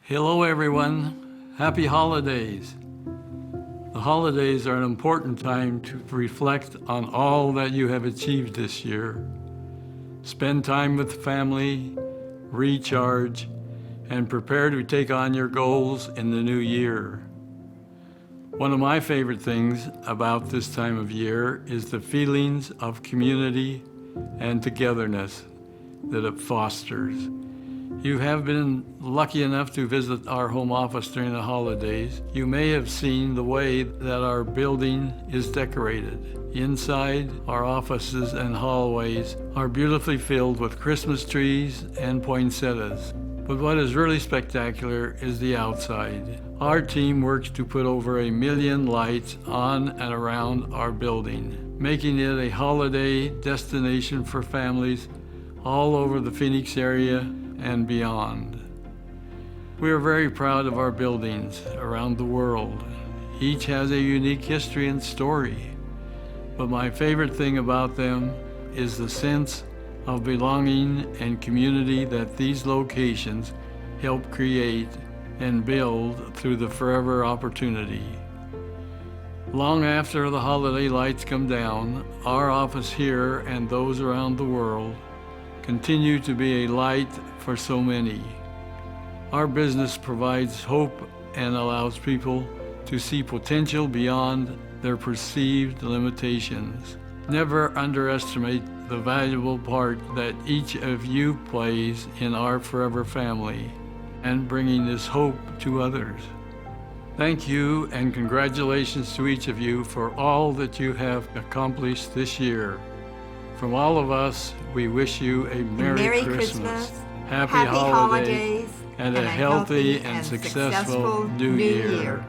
Hello everyone, happy holidays. The holidays are an important time to reflect on all that you have achieved this year. Spend time with family, recharge, and prepare to take on your goals in the new year. One of my favorite things about this time of year is the feelings of community and togetherness that it fosters. You have been lucky enough to visit our home office during the holidays. You may have seen the way that our building is decorated. Inside, our offices and hallways are beautifully filled with Christmas trees and poinsettias. But what is really spectacular is the outside. Our team works to put over 1 million lights on and around our building, making it a holiday destination for families all over the Phoenix area and beyond. We are very proud of our buildings around the world. Each has a unique history and story, but my favorite thing about them is the sense of belonging and community that these locations help create and build through the forever opportunity. Long after the holiday lights come down, our office here and those around the world continue to be a light for so many. Our business provides hope and allows people to see potential beyond their perceived limitations. Never underestimate the valuable part that each of you plays in our forever family and bringing this hope to others. Thank you and congratulations to each of you for all that you have accomplished this year. From all of us, we wish you a Merry Christmas, Happy Holidays, and a healthy and successful New Year.